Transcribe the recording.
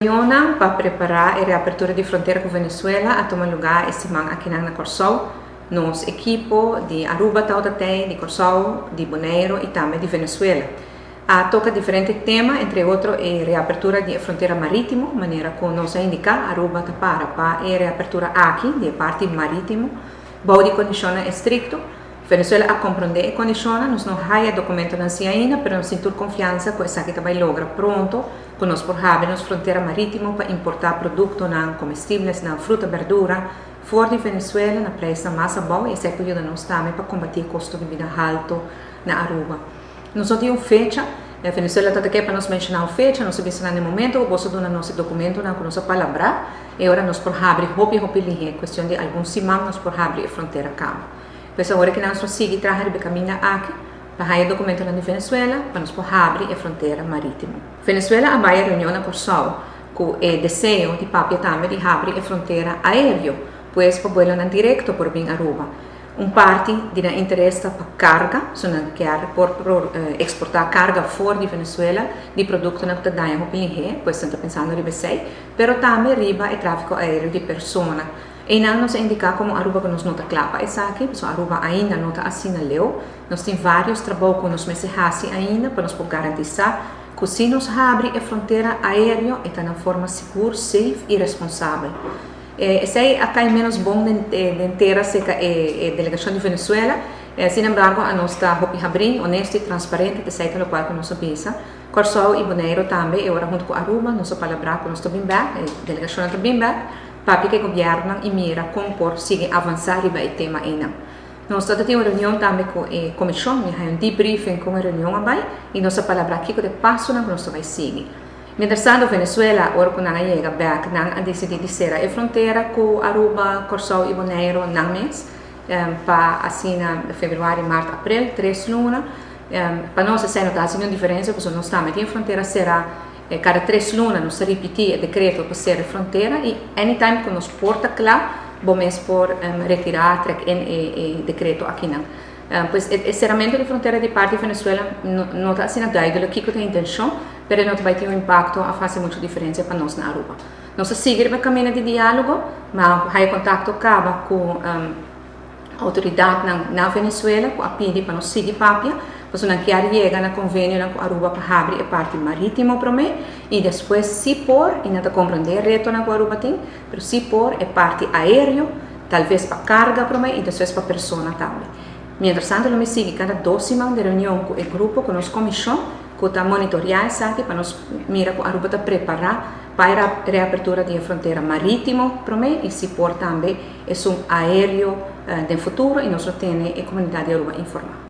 Reunião para preparar a reabertura de fronteira com Venezuela a tomar lugar esta semana aqui na Corsol. Nosso equipo de Aruba, Tautatei, de Corsol, de Bonaire e também de Venezuela. Toca diferentes temas, entre outros, a reabertura da fronteira marítima, maneira como nos indica, Aruba para a reabertura aqui, de parte marítima, boa de condições estrictas. Venezuela a compreender a condições, nós não há documento na ainda, mas nós sentimos confiança que essa que vai lograr pronto, que nós porramos fronteira marítima para importar produtos comestíveis, fruta, verdura, fora de Venezuela, na preço mais boa, e isso ajuda nós também para combater o custo de vida alto na Aruba. Nós temos fecha, a Venezuela está aqui para nos mencionar a fecha, nós sabemos no momento, o bolso do nosso documento, na nossa palavra, e agora nós porramos, questão de alguns semanas, nós porramos a fronteira cá. Pois agora que nós conseguimos trazer o caminho aqui, para o documento na Venezuela, para nos abrir a fronteira marítima. Venezuela vai a reunião na Corsol, com o desejo de papia também de abrir a fronteira aérea, pois para voar direto por bem Aruba. Parte de interesse para carga, se não quer por exportar carga fora de Venezuela, de produtos que estão dando para pois estão pensando em BC, mas também riba o tráfego aéreo de pessoas. E não nos indica como Aruba que nos nota clapa essa aqui, porque Aruba ainda não está assim na lei. Nós temos vários trabalhos que nos mensagens ainda para nos garantizar que se nos abre a fronteira aérea está na forma segura, safe e responsável. Esse aí acá é menos bom de inteira a delegação de Venezuela. Sin embargo, a nós está abrindo, honesto e transparente, que sei que é o qual que nós sabemos. Corsol e Bonaire também, e agora junto com Aruba, nós palavra que nós estamos bem, a delegação está bem bem. Para que o governo e mira como por seguir avançar e vai tema ainda. Nós temos uma reunião também com a comissão, um debriefing com a reunião vai e nossa palavra aqui que passo na nossa vai seguir. Mientras Venezuela, agora que não chega back, não decidiu de ser a fronteira com Aruba, Corsol e Bonaire não mês, para assim fevereiro, março, abril, 3 lunas. Para nós essa não está assim uma diferença, porque nós estamos em fronteira será cada 3 lunas nós repetimos o decreto para ser a fronteira e anytime que nos porta lá, vamos por retirar o decreto aqui não. Pois o cerramento de fronteira de parte de Venezuela não está assim nada, aqui que tem intenção, mas não vai ter um impacto a fazer muita diferença para nós na Aruba. Nós seguimos o caminho de diálogo, mas o contato acaba com a autoridade na Venezuela, com a pedir para nós seguir papia, pois não quer chegar na convênio com Aruba para abrir a parte marítima para mim e depois se por e não compreender reto na Aruba tem, mas se por a parte aérea, talvez para carga para mim e depois para pessoa também. Mientras tanto, eu me sigo cada 2 semanas de reunião com o grupo, com a nossa comissão, que está monitoreando isso aqui para nós mirar com a Aruba está preparar para a reabertura da fronteira marítima para mim e se por também é um aéreo no futuro e nós temos a comunidade de Aruba informada.